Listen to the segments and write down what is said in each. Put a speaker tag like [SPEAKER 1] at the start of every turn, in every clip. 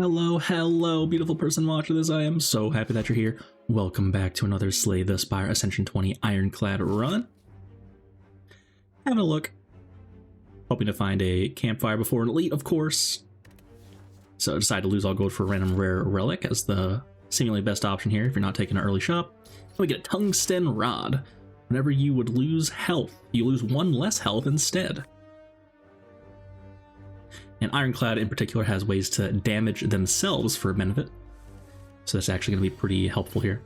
[SPEAKER 1] Hello, beautiful person watching this. I am so happy that you're here. Welcome back to another Slay the Spire Ascension 20 Ironclad run. Having a look. Hoping to find a campfire before an elite, of course. So I decided to lose all gold for a random rare relic as the seemingly best option here if you're not taking an early shop. And we get a tungsten rod. Whenever you would lose health, you lose one less health instead. And Ironclad in particular has ways to damage themselves for a benefit. So that's actually going to be pretty helpful here.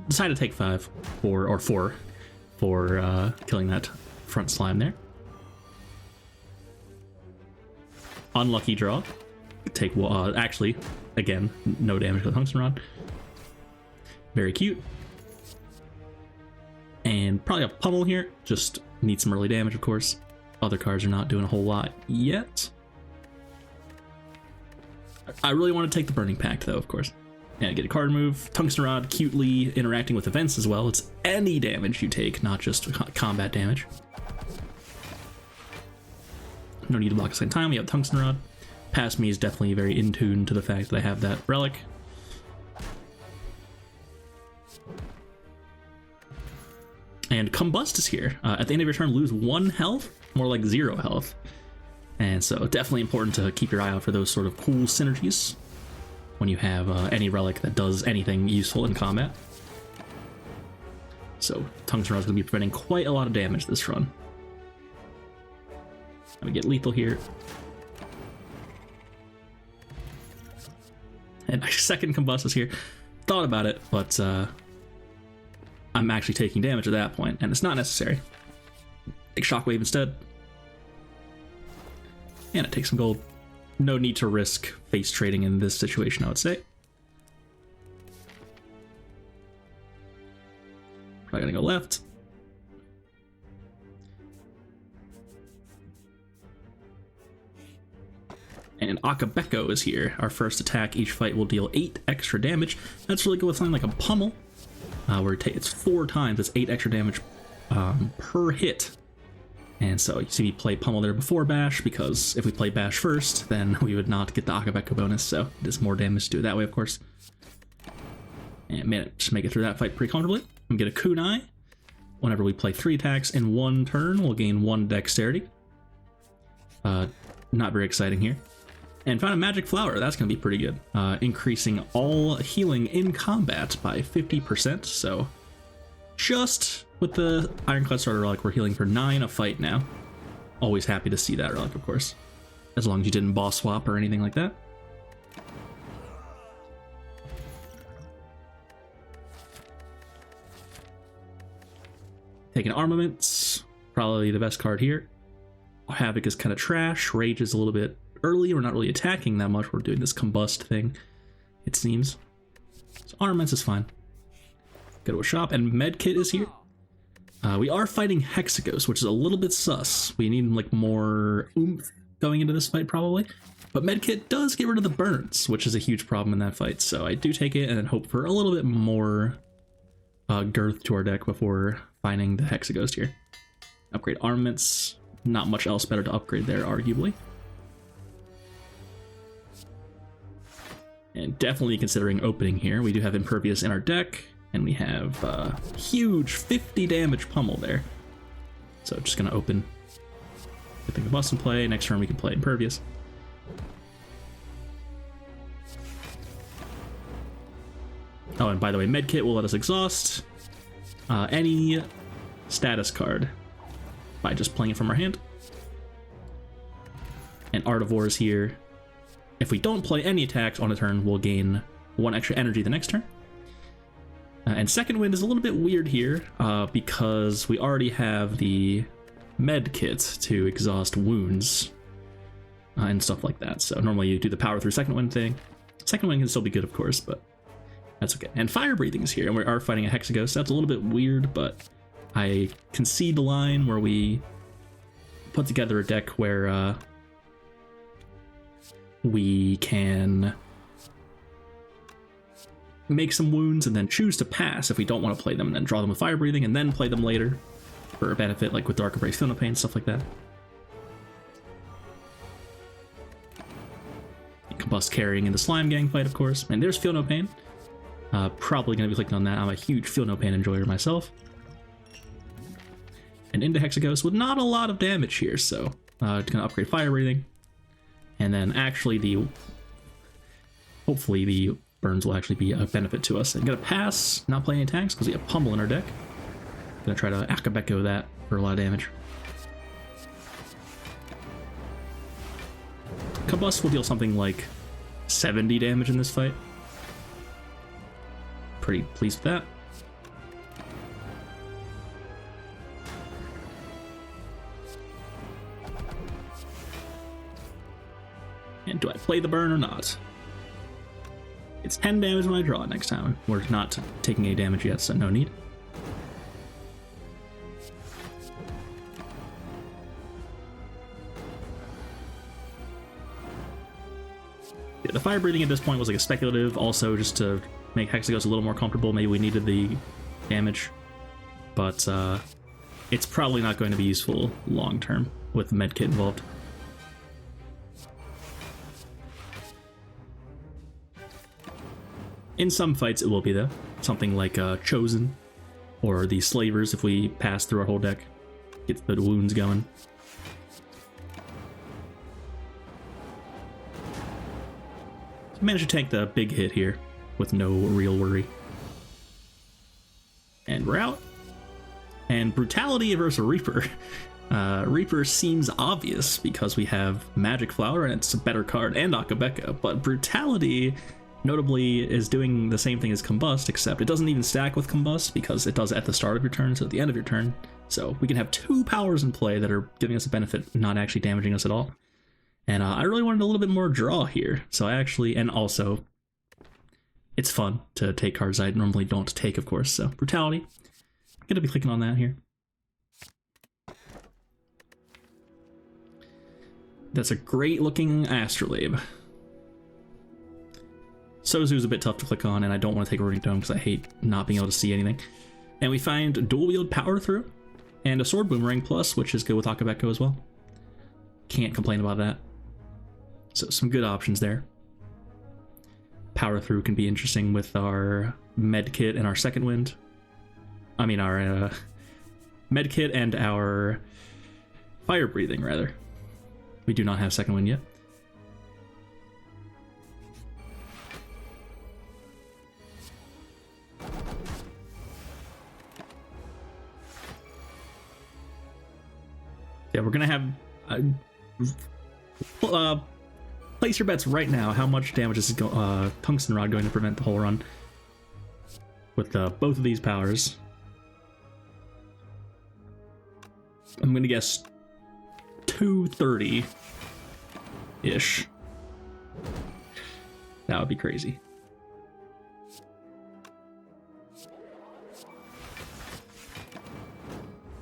[SPEAKER 1] Decided to take 5 or 4 for killing that front slime there. Unlucky draw. Take actually, again, no damage to the tungsten rod. Very cute. And probably a pummel here. Just need some early damage, of course. Other cards are not doing a whole lot yet. I really want to take the Burning Pact, though, of course. And get a card move. Tungsten Rod, cutely interacting with events as well. It's any damage you take, not just combat damage. No need to block a second time. We have Tungsten Rod. Past me is definitely very in tune to the fact that I have that relic. And Combust is here. At the end of your turn, lose 1 health. More like 0 health. And so definitely important to keep your eye out for those sort of cool synergies when you have any relic that does anything useful in combat. So Tungsten Rod is going to be preventing quite a lot of damage this run. And we get lethal here. And my second Combust is here. Thought about it, but I'm actually taking damage at that point, and it's not necessary. Take Shockwave instead. And it takes some gold. No need to risk face trading in this situation, I would say. Probably gonna go left. And Akabeko is here. Our first attack each fight will deal 8 extra damage. That's really good with something like a pummel, where it's 4 times. It's 8 extra damage per hit. And so you see me play pummel there before bash, because if we play bash first, then we would not get the Akabeko bonus, so there's more damage to do it that way, of course. And managed to make it through that fight pretty comfortably. We get a kunai. Whenever we play 3 attacks in 1 turn, we'll gain 1 dexterity. Not very exciting here. And found a magic flower. That's going to be pretty good. Increasing all healing in combat by 50%, so just with the Ironclad starter relic, we're healing for 9 a fight now. Always happy to see that relic, of course. As long as you didn't boss swap or anything like that. Taking armaments. Probably the best card here. Havoc is kind of trash. Rage is a little bit early. We're not really attacking that much. We're doing this combust thing, it seems. So armaments is fine. Go to a shop, and Medkit is here. We are fighting Hexaghost, which is a little bit sus. We need like more oomph going into this fight probably. But Medkit does get rid of the burns, which is a huge problem in that fight. So I do take it and then hope for a little bit more girth to our deck before finding the Hexaghost here. Upgrade armaments. Not much else better to upgrade there, arguably. And definitely considering opening here. We do have Impervious in our deck. And we have huge 50 damage pummel there. So just going to open. I think Combust and play. Next turn we can play Impervious. Oh, and by the way, Medkit will let us exhaust any status card by just playing it from our hand. And Artivore is here. If we don't play any attacks on a turn, we'll gain 1 extra energy the next turn. And Second Wind is a little bit weird here because we already have the med kit to exhaust wounds and stuff like that. So normally you do the power through Second Wind thing. Second Wind can still be good, of course, but that's okay. And Fire Breathing is here, and we are fighting a Hexaghost. That's a little bit weird, but I concede the line where we put together a deck where we can make some wounds and then choose to pass if we don't want to play them, and then draw them with Fire Breathing and then play them later for a benefit, like with Dark Embrace, Feel No Pain, stuff like that. Combust carrying in the Slime Gang fight, of course. And there's Feel No Pain. Probably going to be clicking on that. I'm a huge Feel No Pain enjoyer myself. And into Hexaghost with not a lot of damage here, so it's going to upgrade Fire Breathing. And then actually hopefully the burns will actually be a benefit to us. I'm going to pass, not play any tanks because we have Pummel in our deck. Going to try to Akabeko that for a lot of damage. Combust will deal something like 70 damage in this fight. Pretty pleased with that. And do I play the burn or not? It's 10 damage when I draw it next time. We're not taking any damage yet, so no need. Yeah, the fire breathing at this point was like a speculative, also just to make Hexaghost a little more comfortable. Maybe we needed the damage, but it's probably not going to be useful long term with the medkit involved. In some fights it will be though, something like Chosen or the Slavers if we pass through our whole deck, get the wounds going. Managed to tank the big hit here with no real worry. And we're out. And Brutality versus Reaper. Reaper seems obvious because we have Magic Flower and it's a better card, and Akabeka, but Brutality notably is doing the same thing as Combust, except it doesn't even stack with Combust because it does at the start of your turn, so at the end of your turn. So we can have two powers in play that are giving us a benefit, not actually damaging us at all. And I really wanted a little bit more draw here, so I actually, and also, it's fun to take cards I normally don't take, of course, so Brutality. I'm going to be clicking on that here. That's a great looking Astrolabe. Sozu's a bit tough to click on, and I don't want to take a Runic Dome because I hate not being able to see anything. And we find Dual Wield Power Through, and a Sword Boomerang Plus, which is good with Akabeko as well. Can't complain about that. So some good options there. Power Through can be interesting with our Medkit and our Second Wind. I mean our Medkit and our Fire Breathing, rather. We do not have Second Wind yet. Yeah, we're gonna have place your bets right now. How much damage is Tungsten Rod going to prevent the whole run with both of these powers? I'm gonna guess 230-ish. That would be crazy.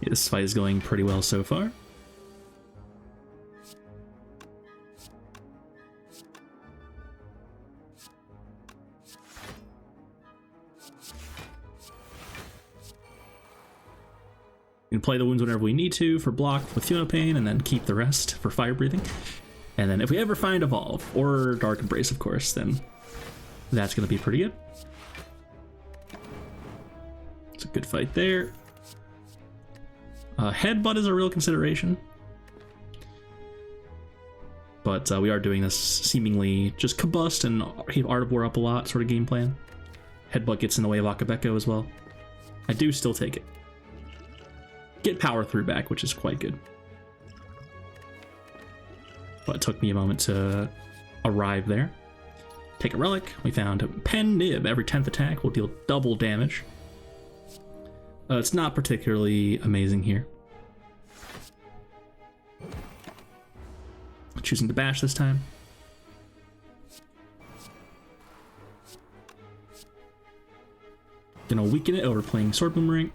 [SPEAKER 1] Yeah, this fight is going pretty well so far. We can play the wounds whenever we need to for block with Feel No Pain, and then keep the rest for Fire Breathing. And then if we ever find Evolve, or Dark Embrace, of course, then that's going to be pretty good. It's a good fight there. Headbutt is a real consideration. But we are doing this seemingly just Combust and Art of War up a lot sort of game plan. Headbutt gets in the way of Akabeko as well. I do still take it. Get Power Through back, which is quite good. But it took me a moment to arrive there. Take a relic. We found Pen Nib. Every 10th attack will deal double damage. It's not particularly amazing here. Choosing to bash this time. Gonna weaken it over playing Sword Boomerang.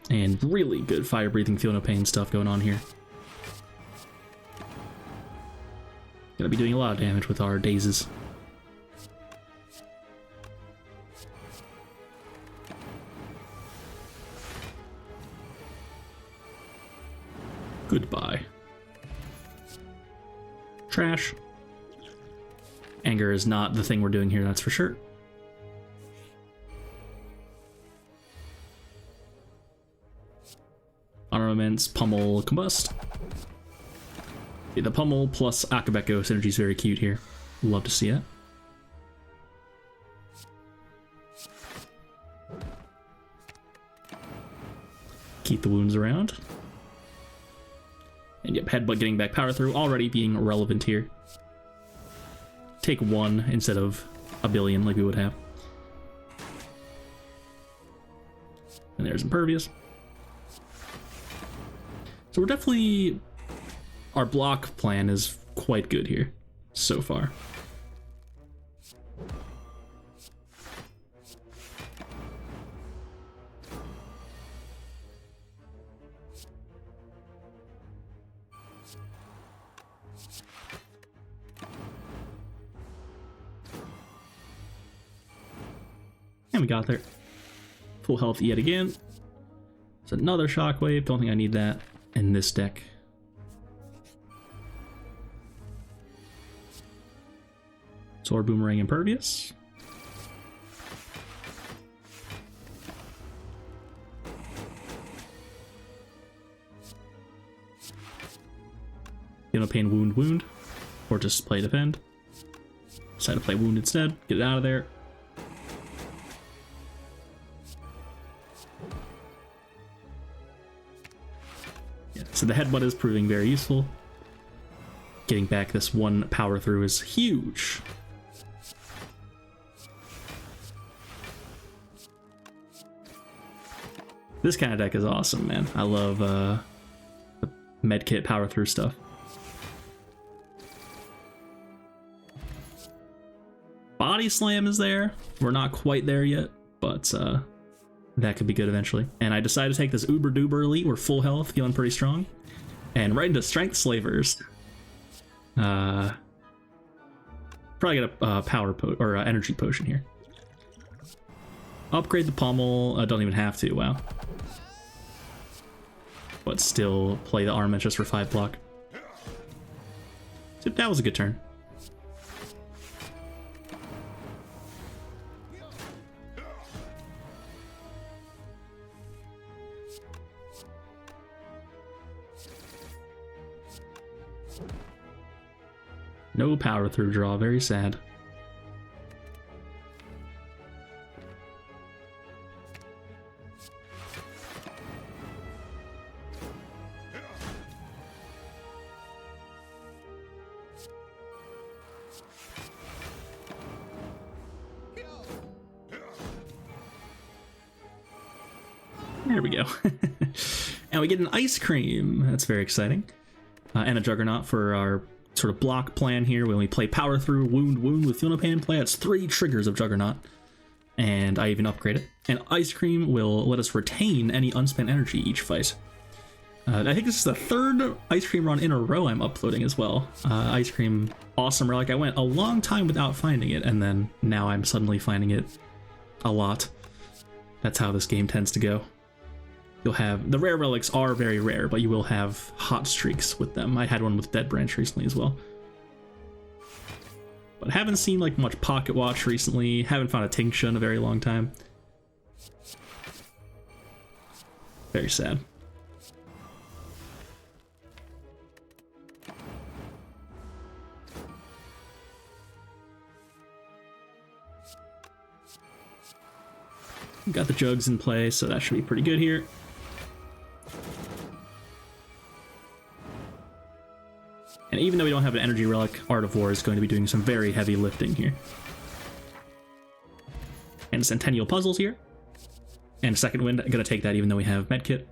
[SPEAKER 1] And really good Fire Breathing, Feel No Pain stuff going on here. Gonna be doing a lot of damage with our Dazes. Goodbye. Trash. Anger is not the thing we're doing here, that's for sure. Armaments, pummel, combust. Yeah, the pummel plus Akabeko synergy is very cute here. Love to see it. Keep the wounds around. And yep, headbutt getting back power through already being relevant here. Take one instead of a billion like we would have. And there's impervious. So we're definitely... Our block plan is quite good here so far. And we got there. Full health yet again. It's another shockwave. Don't think I need that in this deck. Sword, boomerang, impervious. Pain, wound, wound. Or just play defend. Decide to play wound instead. Get it out of there. Yeah, so the headbutt is proving very useful. Getting back this one power through is huge. This kind of deck is awesome, man. I love the medkit power through stuff. Body slam is there. We're not quite there yet, but that could be good eventually. And I decided to take this uber duper elite. We're full health, feeling pretty strong. And right into strength slavers. Probably get a power or energy potion here. Upgrade the pommel. Don't even have to. Wow. But still play the armament just for 5 block. So that was a good turn. No power through draw, very sad. There we go. And we get an ice cream. That's very exciting. And a juggernaut for our sort of block plan here. When we play power through, wound, wound with Feel No Pain play, that's 3 triggers of juggernaut. And I even upgrade it. And ice cream will let us retain any unspent energy each fight. I think this is the 3rd ice cream run in a row I'm uploading as well. Ice cream, awesome relic. I went a long time without finding it, and then now I'm suddenly finding it a lot. That's how this game tends to go. You'll have, the rare relics are very rare, but you will have hot streaks with them. I had one with Dead Branch recently as well. But haven't seen like much Pocket Watch recently. Haven't found a Tincture in a very long time. Very sad. Got the jugs in play, so that should be pretty good here. And even though we don't have an energy relic, Art of War is going to be doing some very heavy lifting here. And Centennial Puzzles here. And Second Wind, gonna take that even though we have Medkit.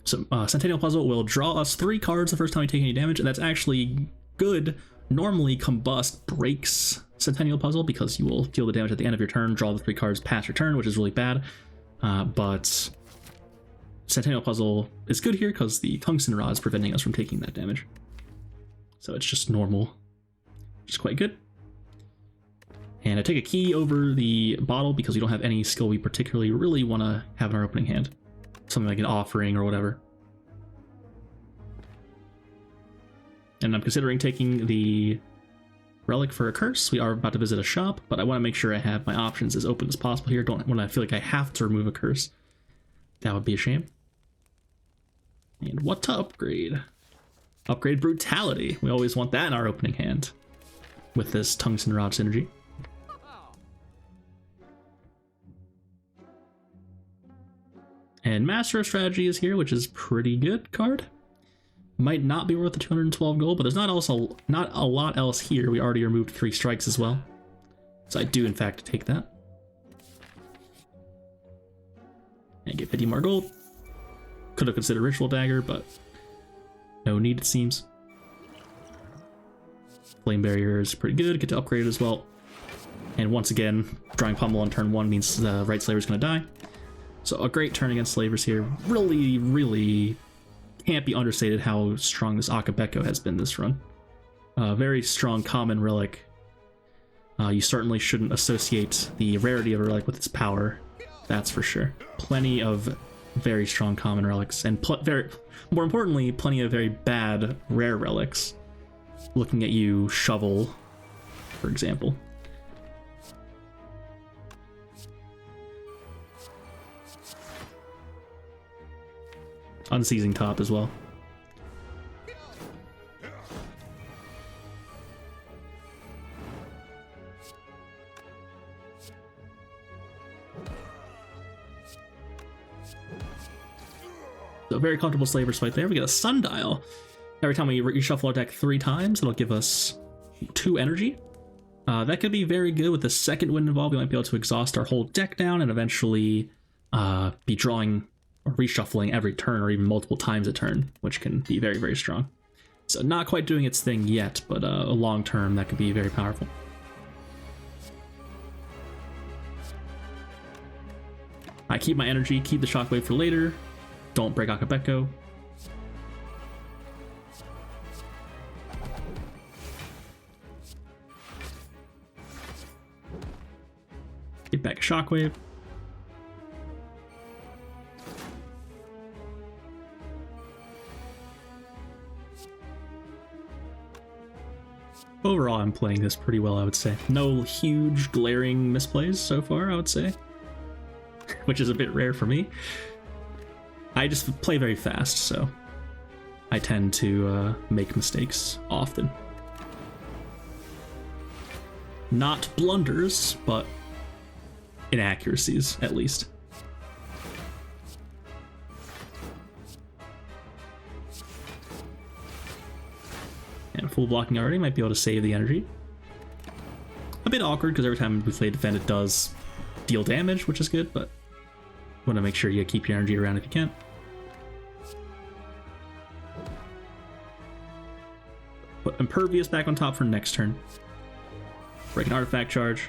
[SPEAKER 1] So Centennial Puzzle will draw us 3 cards the first time we take any damage, and that's actually good. Normally Combust breaks Centennial Puzzle because you will deal the damage at the end of your turn, draw the 3 cards past your turn, which is really bad. But Centennial Puzzle is good here because the Tungsten Rod is preventing us from taking that damage. So it's just normal, which is quite good. And I take a key over the bottle because we don't have any skill we particularly really want to have in our opening hand. Something like an offering or whatever. And I'm considering taking the relic for a curse. We are about to visit a shop, but I want to make sure I have my options as open as possible here. Don't when I feel like I have to remove a curse. That would be a shame. And what to upgrade? Upgrade Brutality. We always want that in our opening hand with this Tungsten Rod synergy. And Master of Strategy is here, which is pretty good card. Might not be worth the 212 gold, but there's not a lot else here. We already removed 3 strikes as well. So I do in fact take that. And get 50 more gold. Could have considered Ritual Dagger, but no need, it seems. Flame Barrier is pretty good. Get to upgrade it as well. And once again, drawing Pummel on turn 1 means the right slaver is going to die. So a great turn against slavers here. Really, really can't be understated how strong this Akabeko has been this run. Very strong common relic. You certainly shouldn't associate the rarity of a relic with its power. That's for sure. Plenty of very strong common relics, and more importantly, plenty of very bad rare relics. Looking at you, Shovel, for example. Unseizing Top as well. So very comfortable Slavers fight there. We get a Sundial. Every time we reshuffle our deck 3 times, it'll give us 2 energy. That could be very good with the second wind involved. We might be able to exhaust our whole deck down and eventually be drawing or reshuffling every turn or even multiple times a turn, which can be very, very strong. So not quite doing its thing yet, but a long term that could be very powerful. I keep my energy, keep the Shockwave for later. Don't break Akabeko. Get back a Shockwave. Overall, I'm playing this pretty well, I would say. No huge glaring misplays so far, I would say. Which is a bit rare for me. I just play very fast, so I tend to make mistakes often. Not blunders, but inaccuracies, at least. And full blocking already, might be able to save the energy. A bit awkward, because every time we play defend, it does deal damage, which is good, but want to make sure you keep your energy around if you can. Put Impervious back on top for next turn. Break an artifact charge.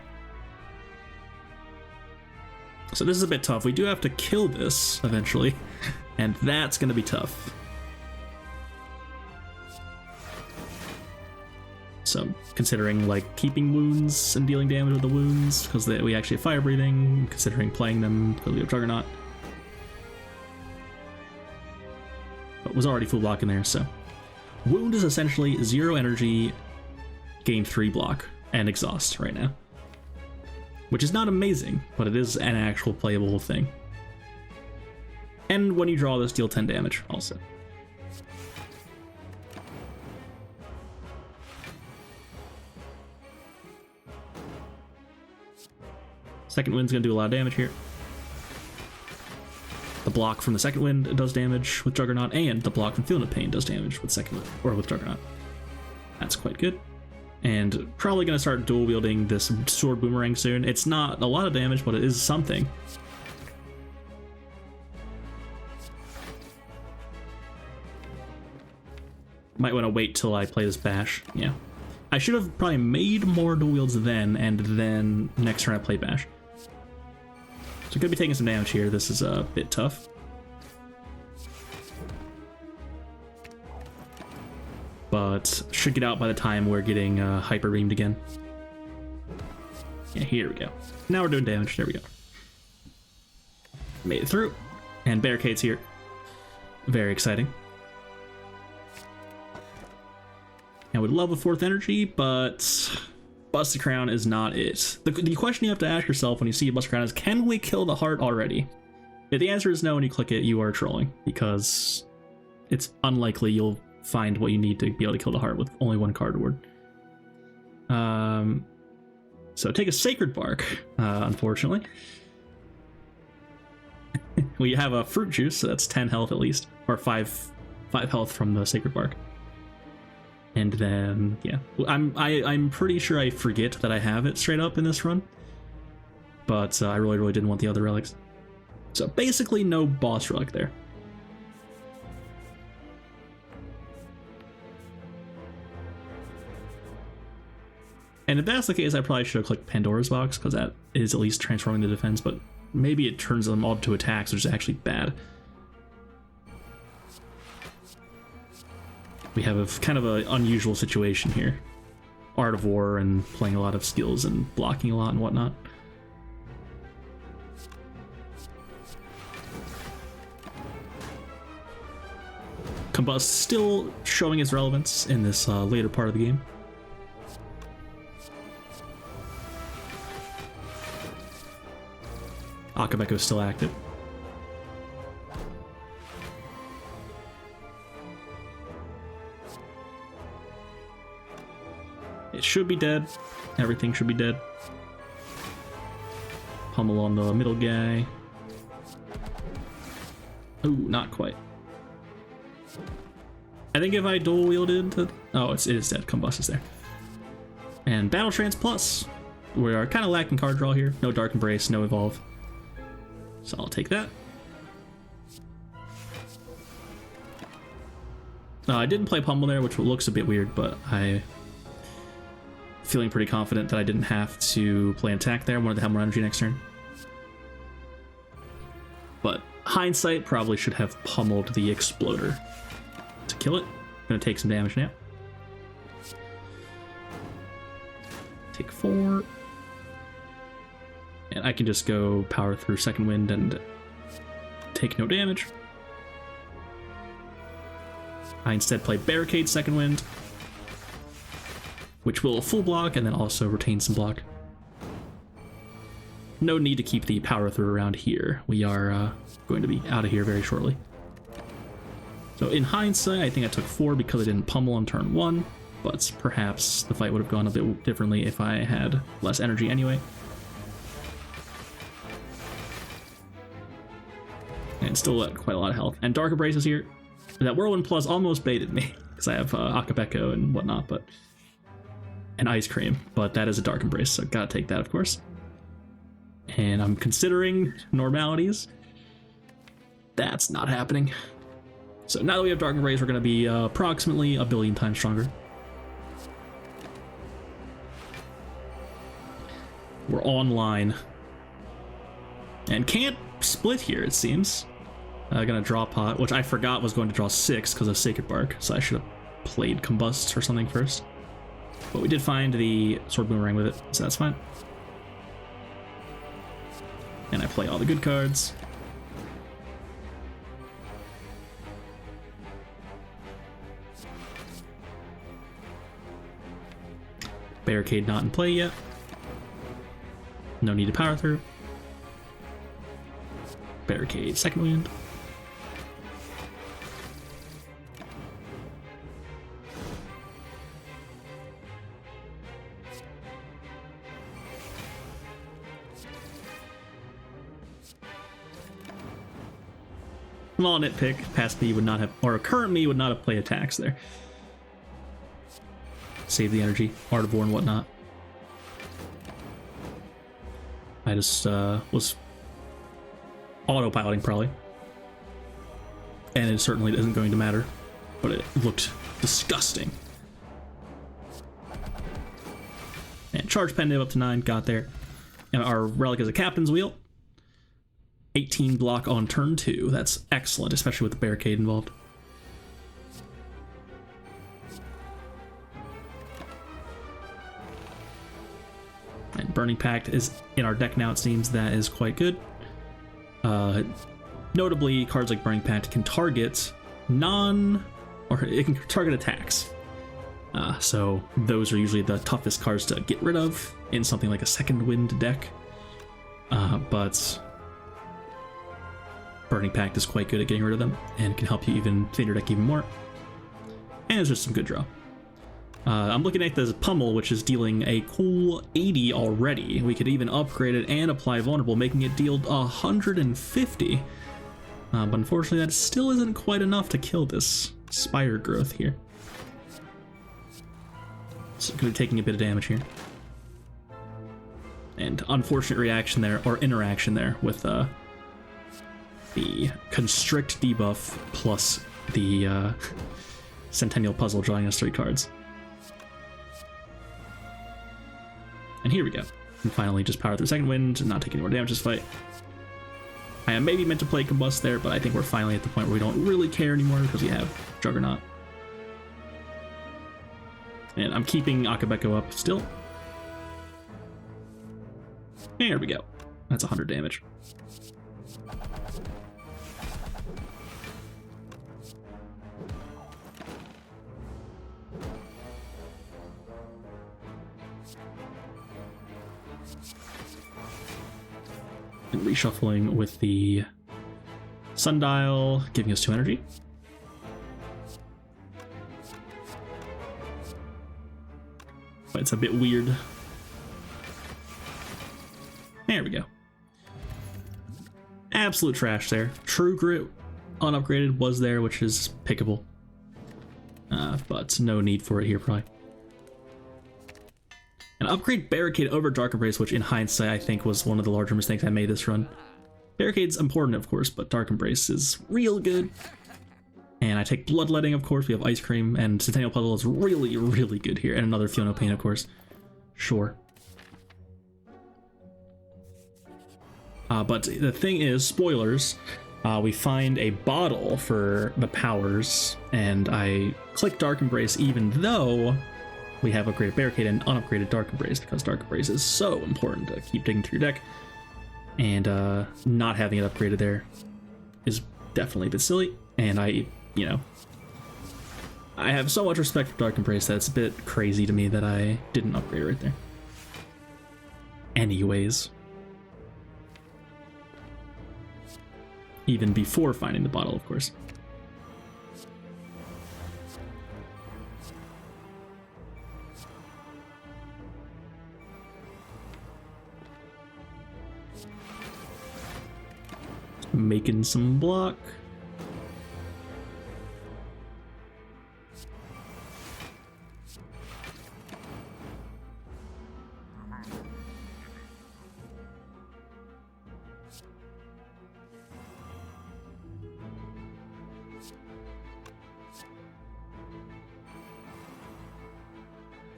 [SPEAKER 1] So this is a bit tough. We do have to kill this eventually, and that's going to be tough. So considering like keeping wounds and dealing damage with the wounds, because we actually have fire breathing, considering playing them because we have Juggernaut. But was already full block in there, so. Wound is essentially 0 energy, gain 3 block, and exhaust right now. Which is not amazing, but it is an actual playable thing. And when you draw this, deal 10 damage also. Second wind's gonna do a lot of damage here. The block from the second wind does damage with Juggernaut, and the block from Feeling of Pain does damage with second wind, or with Juggernaut. That's quite good. And probably gonna start dual wielding this sword boomerang soon. It's not a lot of damage, but it is something. Might want to wait till I play this bash. Yeah. I should have probably made more dual wields then, and then next turn I play bash. So could be taking some damage here. This is a bit tough. But should get out by the time we're getting hyper beamed again. Yeah, here we go. Now we're doing damage. There we go. Made it through. And barricades here. Very exciting. I would love a 4th energy, but Busted Crown is not it. The question you have to ask yourself when you see a Busted Crown is, can we kill the heart already? If the answer is no and you click it, you are trolling, because it's unlikely you'll find what you need to be able to kill the heart with only 1 card reward. So take a Sacred Bark, unfortunately. We have a Fruit Juice, so that's 10 health at least, or 5 health from the Sacred Bark. And then, yeah, I'm pretty sure I forget that I have it straight up in this run, but I really didn't want the other relics. So basically no boss relic there. And if that's the case, I probably should have clicked Pandora's Box, because that is at least transforming the defense, but maybe it turns them all to attacks, which is actually bad. We have a kind of an unusual situation here. Art of War and playing a lot of skills and blocking a lot and whatnot. Combust still showing its relevance in this later part of the game. Akabeko is still active. It should be dead. Everything should be dead. Pummel on the middle guy. Ooh, not quite. I think if I dual wielded the... Oh, it is dead. Combust is there. And Battle Trance Plus. We are kind of lacking card draw here. No Dark Embrace, no Evolve. So I'll take that. I didn't play Pummel there, which looks a bit weird, but I'm feeling pretty confident that I didn't have to play an attack there. I wanted to have more energy next turn. But hindsight, probably should have pummeled the Exploder to kill it. Gonna take some damage now. Take 4. And I can just go power through Second Wind and take no damage. I instead play Barricade Second Wind, which will full block and then also retain some block. No need to keep the power through around here. We are going to be out of here very shortly. So in hindsight, I think I took 4 because I didn't pummel on turn 1, but perhaps the fight would have gone a bit differently if I had less energy anyway. And still at quite a lot of health. And Dark Embrace is here. That Whirlwind Plus almost baited me, because I have Akabeko and whatnot, but... and Ice Cream, but that is a Dark Embrace, so gotta take that, of course. And I'm considering normalities. That's not happening. So now that we have Dark Embrace, we're gonna be approximately 1 billion times stronger. We're online. And can't split here, it seems. Gonna draw pot, which I forgot was going to draw 6 because of Sacred Bark, so I should have played Combust or something first. But we did find the Sword Boomerang with it, so that's fine. And I play all the good cards. Barricade not in play yet. No need to power through. Barricade Second Wind. Small nitpick, past me would not have, or current me would not have played attacks there. Save the energy, Art of War and whatnot. I just was autopiloting probably. And it certainly isn't going to matter, but it looked disgusting. And Charge Pendive up to 9, got there. And our relic is a Captain's Wheel. 18 block on turn 2. That's excellent, especially with the barricade involved. And Burning Pact is in our deck now, it seems. That is quite good. Notably, cards like Burning Pact can target or it can target attacks. So those are usually the toughest cards to get rid of in something like a Second Wind deck. But Burning Pact is quite good at getting rid of them and can help you even thin your deck even more. And it's just some good draw. I'm looking at this Pummel, which is dealing a cool 80 already. We could even upgrade it and apply Vulnerable, making it deal 150. But unfortunately, that still isn't quite enough to kill this Spire Growth here. So going to be taking a bit of damage here. And unfortunate reaction there, or interaction there, with the Constrict debuff plus the Centennial Puzzle drawing us 3 cards. And here we go. And finally just power through Second Wind, not taking any more damage this fight. I am maybe meant to play Combust there, but I think we're finally at the point where we don't really care anymore because we have Juggernaut. And I'm keeping Akabeko up still. There we go. That's 100 damage. And reshuffling with the Sundial, giving us 2 energy. But it's a bit weird. There we go. Absolute trash there. True Grit unupgraded was there, which is pickable. But no need for it here, probably. And upgrade Barricade over Dark Embrace, which in hindsight I think was one of the larger mistakes I made this run. Barricade's important, of course, but Dark Embrace is real good. And I take Bloodletting, of course. We have Ice Cream, and Centennial Puzzle is really, really good here. And another Feel No Pain, of course. Sure. But the thing is, spoilers, we find a bottle for the powers, and I click Dark Embrace even though we have upgraded Barricade and unupgraded Dark Embrace, because Dark Embrace is so important to keep digging through your deck. And not having it upgraded there is definitely a bit silly. And I have so much respect for Dark Embrace that it's a bit crazy to me that I didn't upgrade it right there. Anyways. Even before finding the bottle, of course. Making some block.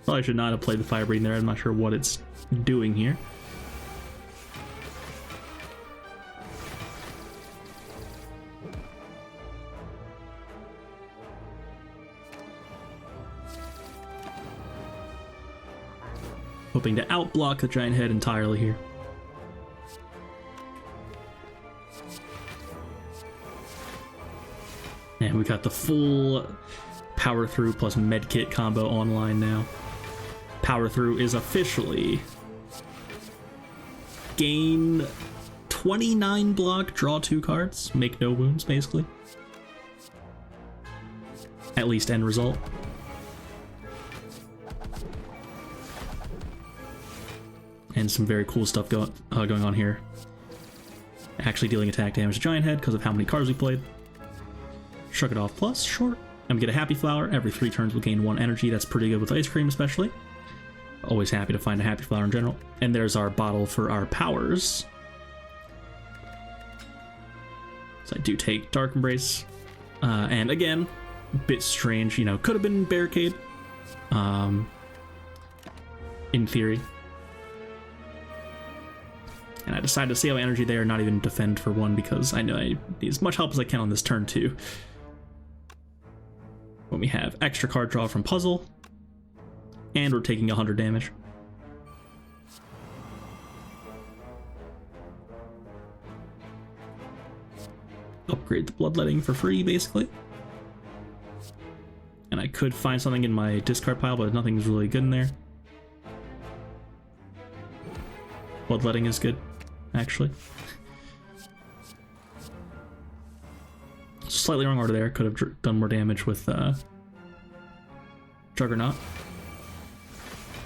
[SPEAKER 1] Probably should not have played the Fire Breathing there. I'm not sure what it's doing here. Hoping to outblock the Giant Head entirely here. And we got the full Power Through plus Medkit combo online now. Power Through is officially gain 29 block, draw 2 cards, make no wounds, basically. At least end result. And some very cool stuff going on here. Actually dealing attack damage to Giant Head because of how many cards we played. Shrug It Off plus, sure. And we get a Happy Flower. Every 3 turns we'll gain 1 energy. That's pretty good with Ice Cream especially. Always happy to find a Happy Flower in general. And there's our bottle for our powers. So I do take Dark Embrace. And again, a bit strange, could have been Barricade. In theory. And I decided to save energy there, not even defend for 1, because I know I need as much help as I can on this turn too. When we have extra card draw from Puzzle, and we're taking 100 damage. Upgrade the Bloodletting for free, basically. And And I could find something in my discard pile, but nothing's really good in there. Bloodletting is good, actually. Slightly wrong order there. Could have done more damage with Juggernaut.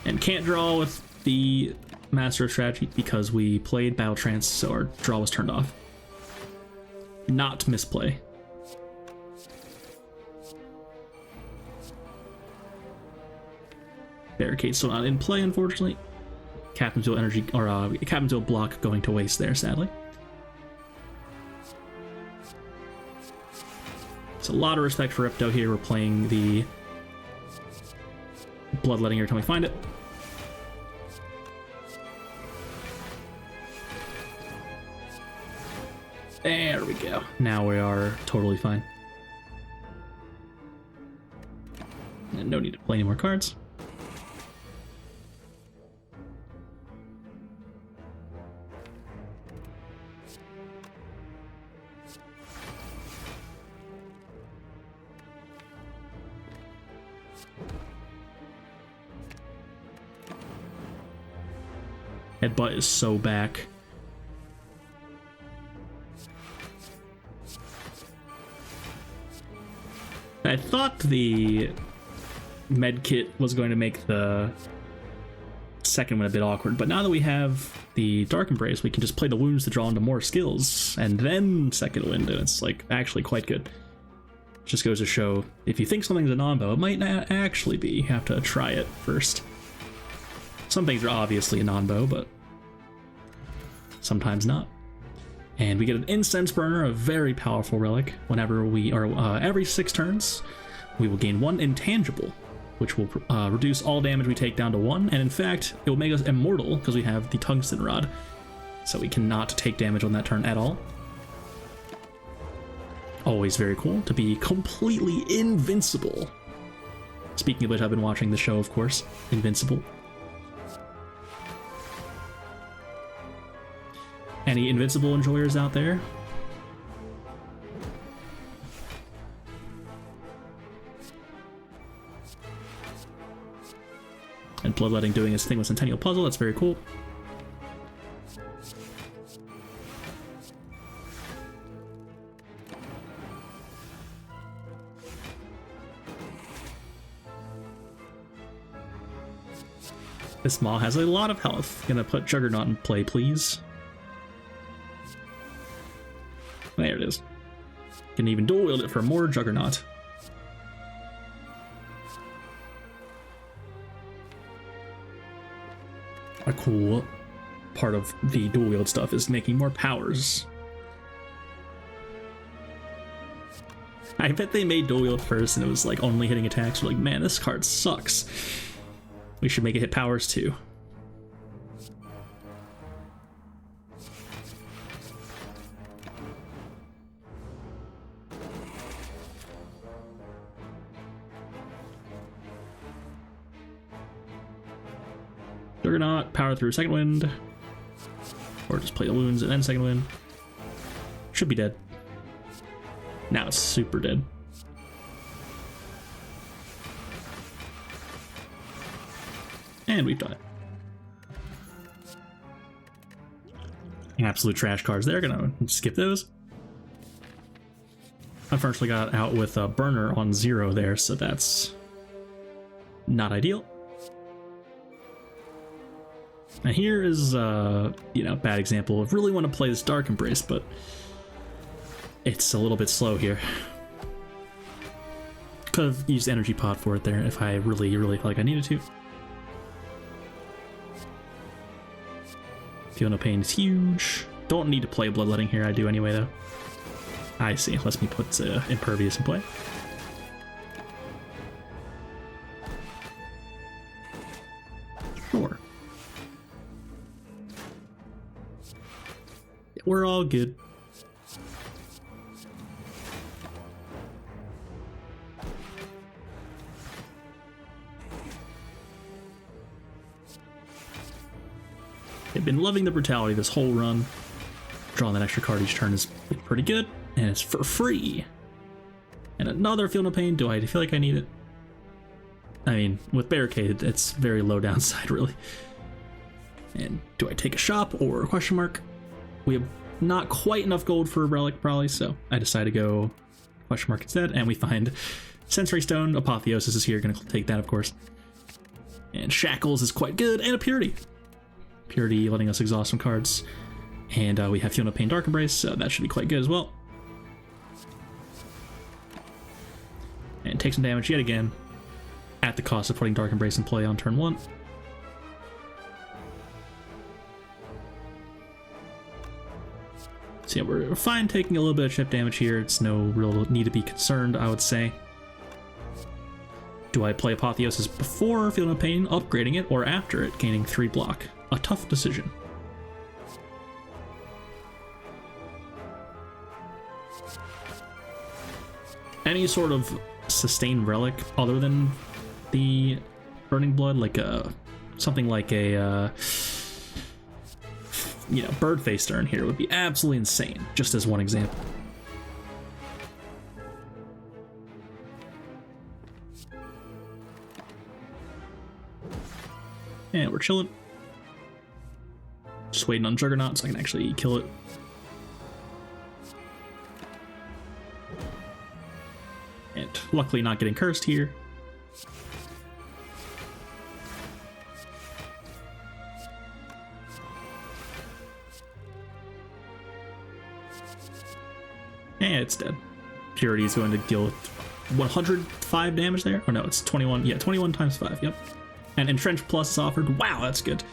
[SPEAKER 1] And can't draw with the Master of Strategy because we played Battle Trance, so our draw was turned off. Not misplay. Barricade still not in play, unfortunately. Captain's Wheel energy, or Captain's Wheel block going to waste there, sadly. It's a lot of respect for Ripto here. We're playing the Bloodletting every time we find it. There we go. Now we are totally fine. And no need to play any more cards. Headbutt is so back. I thought the medkit was going to make the second one a bit awkward, but now that we have the Dark Embrace, we can just play the wounds to draw into more skills, and then second wind, and it's like actually quite good. Just goes to show, if you think something's a non-bow, it might not actually be. You have to try it first. Some things are obviously a non-bow, but sometimes not. And we get an Incense Burner, a very powerful relic. Whenever we are, every 6 turns, we will gain 1 intangible, which will reduce all damage we take down to 1. And in fact, it will make us immortal because we have the Tungsten Rod. So we cannot take damage on that turn at all. Always very cool to be completely invincible. Speaking of which, I've been watching the show, of course, Invincible. Any Invincible enjoyers out there? And Bloodletting doing his thing with Centennial Puzzle, that's very cool. This Maw has a lot of health. Gonna put Juggernaut in play, please. There it is. Can even dual wield it for more Juggernaut. A cool part of the dual wield stuff is making more powers. I bet they made dual wield first and it was like only hitting attacks. We're like, man, this card sucks. We should make it hit powers too. Juggernaut, power through second wind. Or just play the wounds and then second wind. Should be dead. Now it's super dead. And we've done it. Absolute trash cards there. Gonna skip those. Unfortunately got out with a burner on 0 there, so that's not ideal. Now here is, bad example of really want to play this Dark Embrace, but it's a little bit slow here. Could have used Energy Pod for it there if I really felt like I needed to. Feel No Pain is huge. Don't need to play Bloodletting here, I do anyway though. I see, lets me put Impervious in play. Sure. We're all good. I've been loving the brutality this whole run. Drawing that extra card each turn is pretty good, and it's for free. And another Feel No Pain. Do I feel like I need it? I mean, with Barricade, it's very low downside, really. And do I take a shop or a question mark? We have not quite enough gold for a relic, probably, so I decide to go question mark instead, and we find Sensory Stone. Apotheosis is here, gonna take that, of course. And Shackles is quite good, and a Purity. Purity letting us exhaust some cards. And we have Feel No Pain Dark Embrace, so that should be quite good as well. And take some damage yet again, at the cost of putting Dark Embrace in play on turn 1. So yeah, we're fine taking a little bit of chip damage here. It's no real need to be concerned, I would say. Do I play Apotheosis before Feel No Pain, upgrading it, or after it, gaining 3 block? A tough decision. Any sort of sustained relic other than the Burning Blood, like something like a Bird Face Stern here would be absolutely insane, just as one example. And we're chilling. Just waiting on Juggernaut so I can actually kill it. And luckily not getting cursed here. And it's dead. Purity is going to deal 105 damage there. Oh no, it's 21. Yeah, 21 times 5. Yep. And Entrench Plus is offered. Wow, that's good.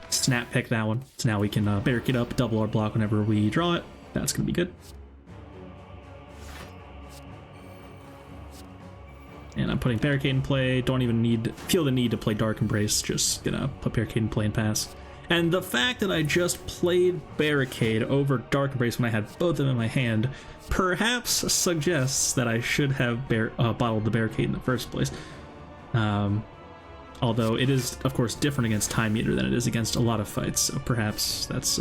[SPEAKER 1] Snap pick that one. So now we can barricade up, double our block whenever we draw it. That's going to be good. And I'm putting Barricade in play. Don't even feel the need to play Dark Embrace. Just gonna put Barricade in play and pass. And the fact that I just played Barricade over Dark Embrace when I had both of them in my hand perhaps suggests that I should have bottled the Barricade in the first place. Although it is, of course, different against Time Meter than it is against a lot of fights, so perhaps that's,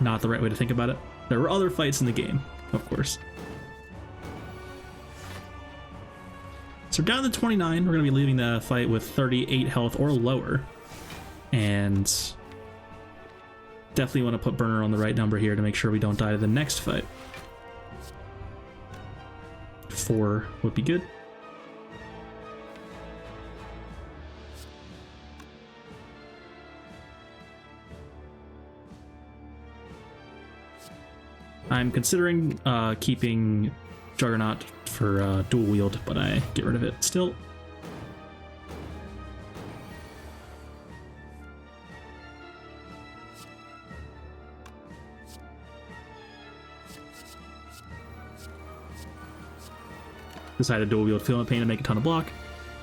[SPEAKER 1] not the right way to think about it. There were other fights in the game, of course. So down to 29, we're going to be leaving the fight with 38 health or lower. And definitely want to put Burner on the right number here to make sure we don't die to the next fight. 4 would be good. I'm considering keeping Juggernaut for dual wield, but I get rid of it still. Decided dual wield Feel No Pain to make a ton of block.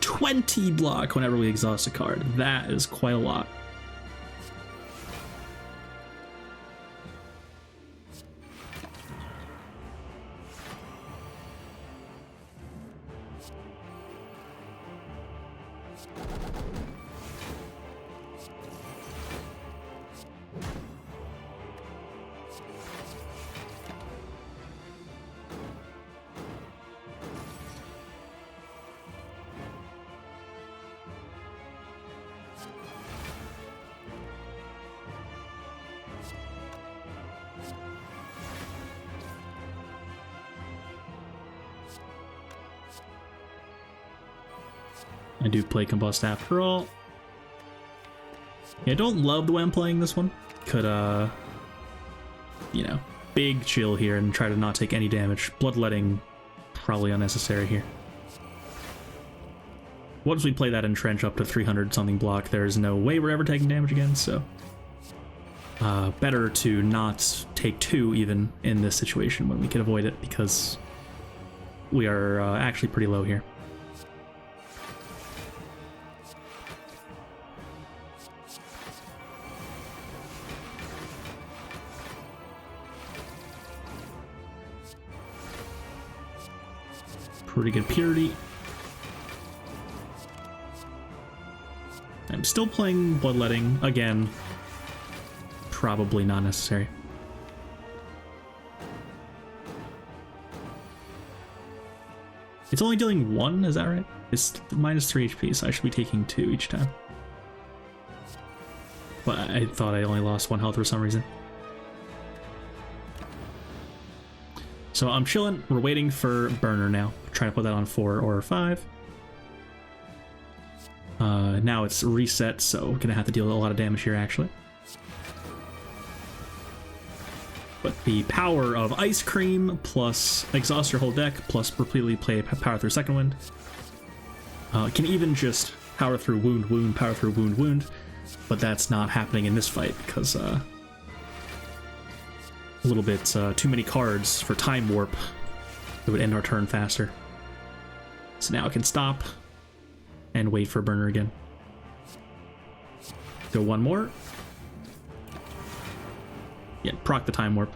[SPEAKER 1] 20 block whenever we exhaust a card. That is quite a lot. I do play Combust after all. Yeah, I don't love the way I'm playing this one. Could, big chill here and try to not take any damage. Bloodletting, probably unnecessary here. Once we play that Entrench up to 300 something block, there's no way we're ever taking damage again, so better to not take 2 even in this situation when we can avoid it, because we are actually pretty low here. Pretty good Purity. I'm still playing Bloodletting. Again, probably not necessary. It's only dealing 1, is that right? It's minus 3 HP, so I should be taking 2 each time. But I thought I only lost 1 health for some reason. So I'm chilling. We're waiting for burner now. Trying to put that on 4 or 5. Now it's reset, so we're gonna have to deal a lot of damage here actually. But the power of Ice Cream plus exhaust your whole deck plus repeatedly play Power Through Second Wind can even just power through Wound, Wound, power through Wound, Wound. But that's not happening in this fight because a little bit too many cards for Time Warp. It would end our turn faster. So now I can stop and wait for burner again. Go one more. Yeah, proc the Time Warp.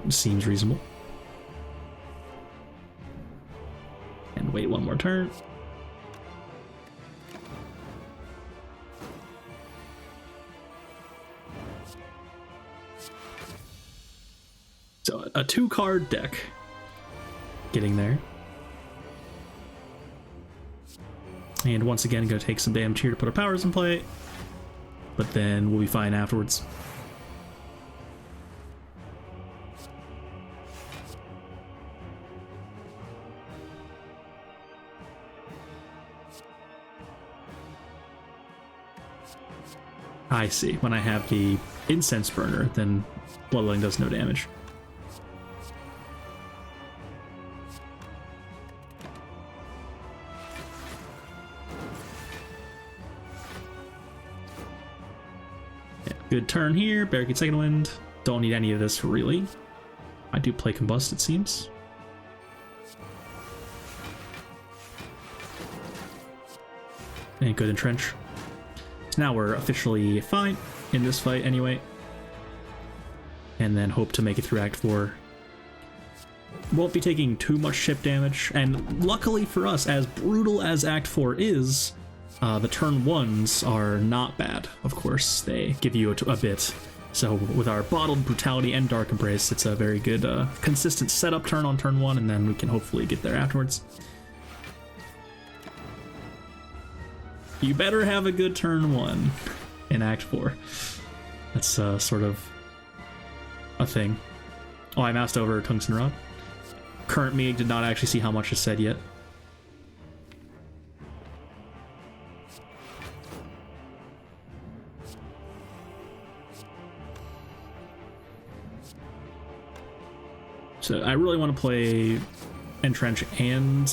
[SPEAKER 1] Seems reasonable. And wait one more turn. So a 2-card deck. Getting there. And once again, gonna take some damage here to put our powers in play. But then we'll be fine afterwards. I see. When I have the Incense Burner, then Bloodletting does no damage. Good turn here. Barricade Second Wind. Don't need any of this, really. I do play Combust, it seems. And good Entrench. So now we're officially fine in this fight anyway. And then hope to make it through Act 4. Won't be taking too much ship damage. And luckily for us, as brutal as Act 4 is, the turn 1s are not bad, of course. They give you a bit. So with our Bottled Brutality and Dark Embrace, it's a very good, consistent setup turn on turn 1, and then we can hopefully get there afterwards. You better have a good turn 1 in Act 4. That's sort of a thing. Oh, I moused over Tungsten Rod. Current me did not actually see how much is said yet. So I really want to play Entrench and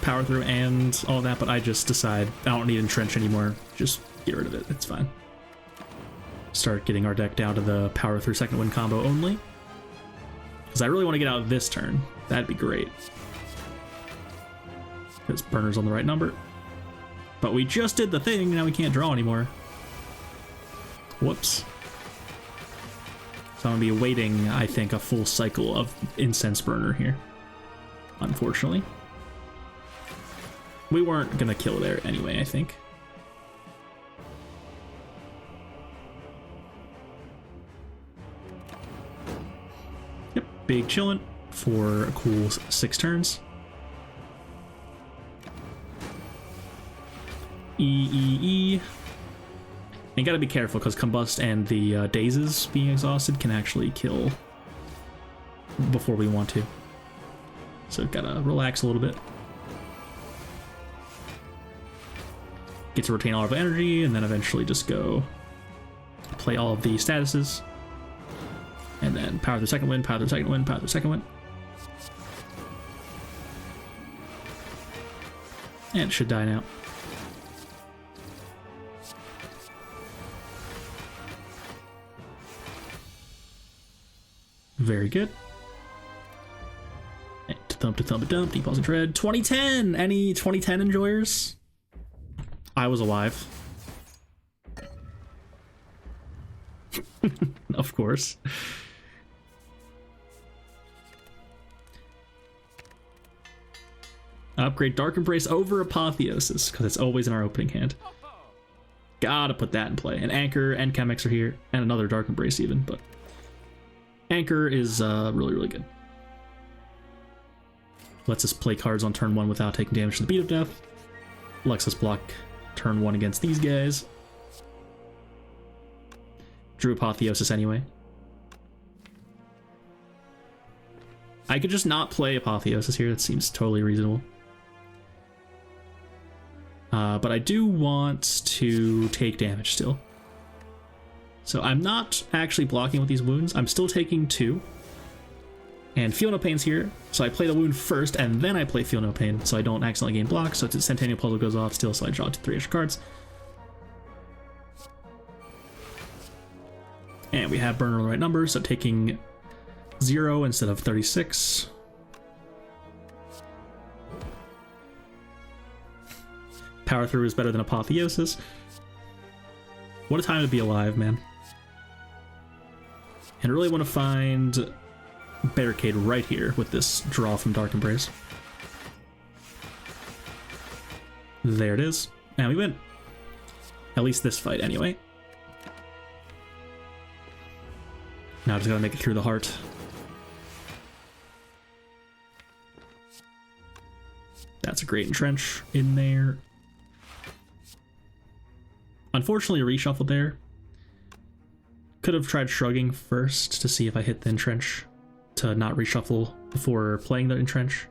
[SPEAKER 1] Power Through and all that, but I just decide I don't need Entrench anymore. Just get rid of it. It's fine. Start getting our deck down to the Power Through Second Wind combo only. Because I really want to get out this turn. That'd be great. Because burner's on the right number. But we just did the thing, now we can't draw anymore. Whoops. So I'm going to be waiting, I think, a full cycle of Incense Burner here. Unfortunately. We weren't going to kill there anyway, I think. Yep, big chillin' for a cool 6 turns. E. You gotta be careful because Combust and the Dazes being exhausted can actually kill before we want to. So gotta relax a little bit. Get to retain all of the energy and then eventually just go play all of the statuses. And then Power Through Second Wind, Power Through Second Wind, Power Through Second Wind. And it should die now. Very good. To thump, Deep Dread. 2010! Any 2010 enjoyers? I was alive. Of course. Upgrade Dark Embrace over Apotheosis, because it's always in our opening hand. Gotta put that in play. And Anchor and Chemex are here, and another Dark Embrace even, but Anchor is really, really good. Lets us play cards on turn 1 without taking damage to the Beat of Death. Lets us block turn 1 against these guys. Drew Apotheosis anyway. I could just not play Apotheosis here. That seems totally reasonable. But I do want to take damage still. So I'm not actually blocking with these wounds. I'm still taking 2. And Feel No Pain's here. So I play the wound first, and then I play Feel No Pain, so I don't accidentally gain block. So Centennial Puzzle goes off still, so I draw 3 extra cards. And we have Burner on the right number, so taking 0 instead of 36. Power Through is better than Apotheosis. What a time to be alive, man. And I really want to find Barricade right here with this draw from Dark Embrace. There it is. And we win. At least this fight, anyway. Now I just gotta make it through the heart. That's a great entrench in there. Unfortunately, a reshuffle there. Could have tried shrugging first to see if I hit the entrench, to not reshuffle before playing the entrench.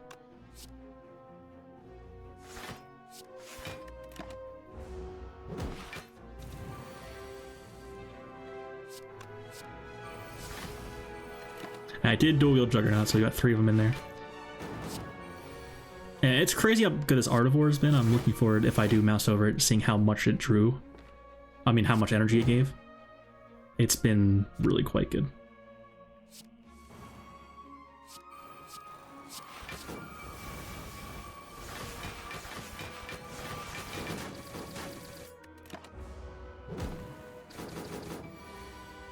[SPEAKER 1] I did dual wield Juggernaut, so we got 3 of them in there. And it's crazy how good this Artivore has been. I'm looking forward, if I do mouse over it, seeing how much it drew. I mean, how much energy it gave. It's been really quite good.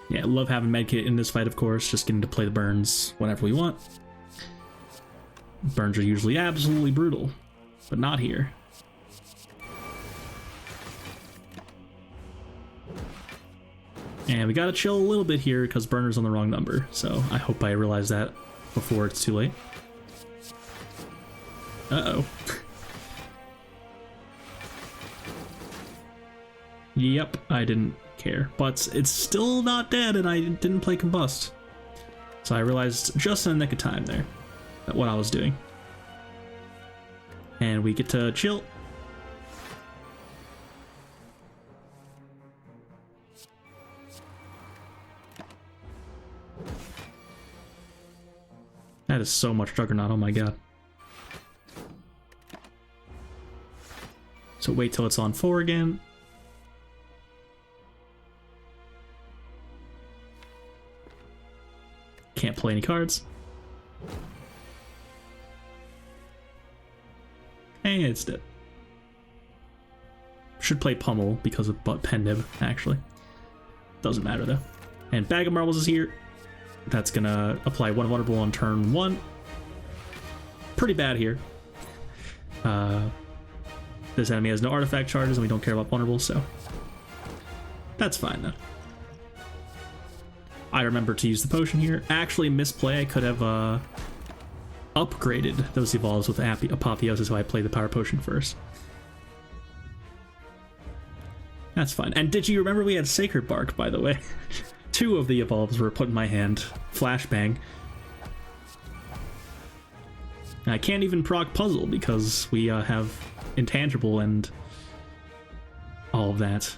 [SPEAKER 1] Yeah, I love having Medkit in this fight, of course, just getting to play the burns whenever we want. Burns are usually absolutely brutal, but not here. And we gotta chill a little bit here because Burner's on the wrong number, so I hope I realize that before it's too late. Uh-oh. Yep, I didn't care, but it's still not dead and I didn't play Combust. So I realized just in the nick of time there that what I was doing. And we get to chill. That is so much Juggernaut, oh my god. So wait till it's on 4 again. Can't play any cards. And it's dead. Should play Pummel because of Pendib, actually. Doesn't matter though. And Bag of Marbles is here. That's gonna apply 1 vulnerable on turn 1. Pretty bad here. This enemy has no artifact charges and we don't care about vulnerables, so that's fine though. I remember to use the potion here. Actually, misplay. I could have upgraded those evolves with Apotheosis, so I played the power potion first. That's fine. And did you remember we had Sacred Bark, by the way? 2 of the evolves were put in my hand. Flashbang. And I can't even proc Puzzle because we have Intangible and all of that.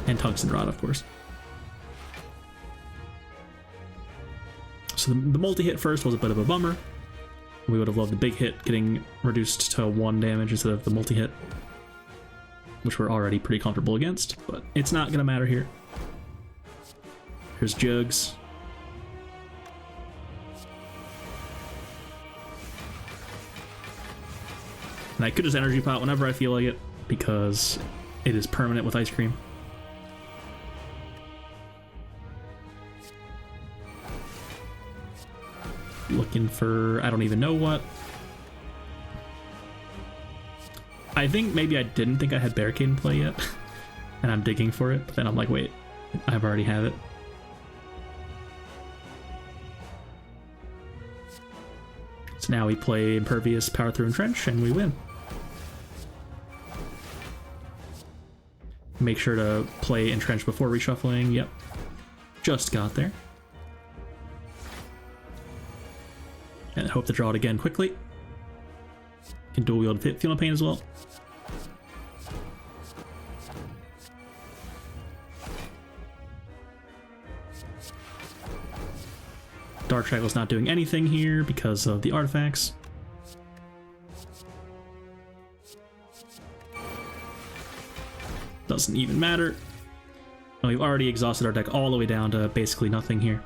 [SPEAKER 1] And Tungsten Rod, of course. So the multi-hit first was a bit of a bummer. We would have loved the big hit getting reduced to 1 damage instead of the multi-hit, which we're already pretty comfortable against, but it's not gonna matter here. Here's Jugs. And I could just Energy Pot whenever I feel like it, because it is permanent with Ice Cream. Looking for, I don't even know what. I think maybe I didn't think I had Barricade in play yet, and I'm digging for it, but then I'm like, wait, I've already have it. now we play Impervious, Power Through, and Trench, and we win. Make sure to play Entrench before reshuffling. Yep. Just got there. And hope to draw it again quickly. Can dual wield Feel No Pain as well. Dark Shackle's not doing anything here because of the artifacts. Doesn't even matter. And we've already exhausted our deck all the way down to basically nothing here.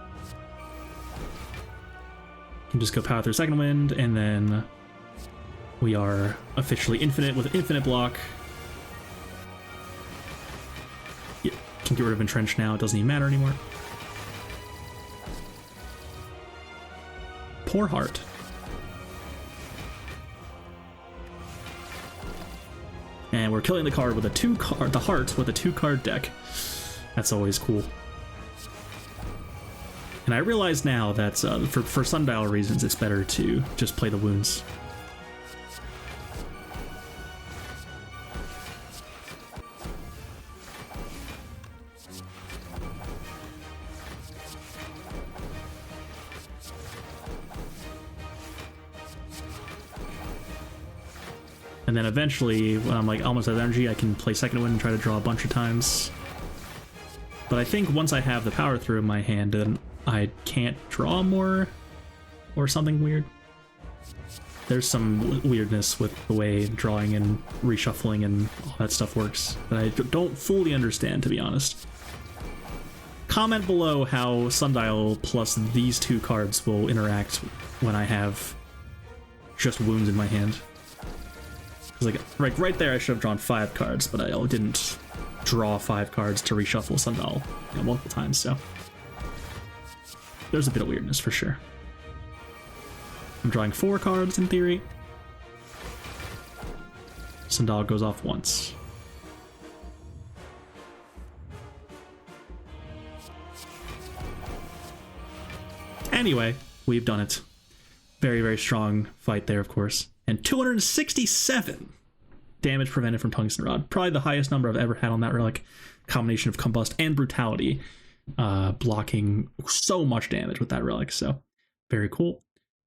[SPEAKER 1] Can just go Power Through Second Wind, and then we are officially infinite with infinite block. Yeah, can get rid of Entrench now, it doesn't even matter anymore. Poor Heart. And we're killing the card with the heart with a 2-card deck. That's always cool. And I realize now that for Sundial reasons, it's better to just play the wounds. And then eventually, when I'm like almost out of energy, I can play Second Wind and try to draw a bunch of times. But I think once I have the Power Through in my hand, then I can't draw more or something weird. There's some weirdness with the way drawing and reshuffling and all that stuff works that I don't fully understand, to be honest. Comment below how Sundial plus these 2 cards will interact when I have just wounds in my hand. Like right there, I should have drawn 5 cards, but I didn't draw 5 cards to reshuffle Sundial multiple times, so there's a bit of weirdness for sure. I'm drawing 4 cards in theory. Sundial goes off once. Anyway, we've done it. Very, very strong fight there, of course. And 267 damage prevented from Tungsten Rod. Probably the highest number I've ever had on that relic. Combination of Combust and Brutality. Blocking so much damage with that relic. So, very cool.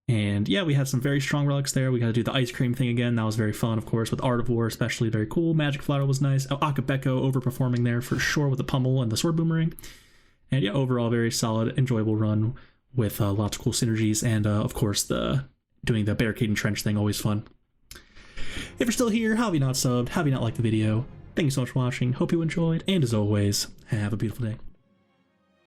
[SPEAKER 1] And yeah, we had some very strong relics there. We got to do the Ice Cream thing again. That was very fun, of course, with Art of War, especially very cool. Magic Flower was nice. Akabeko overperforming there for sure with the Pummel and the Sword Boomerang. And yeah, overall, very solid, enjoyable run with lots of cool synergies. And of course, doing the Barricade and Trench thing, always fun. If you're still here, how have you not subbed? How have you not liked the video? Thank you so much for watching. Hope you enjoyed. And as always, have a beautiful day.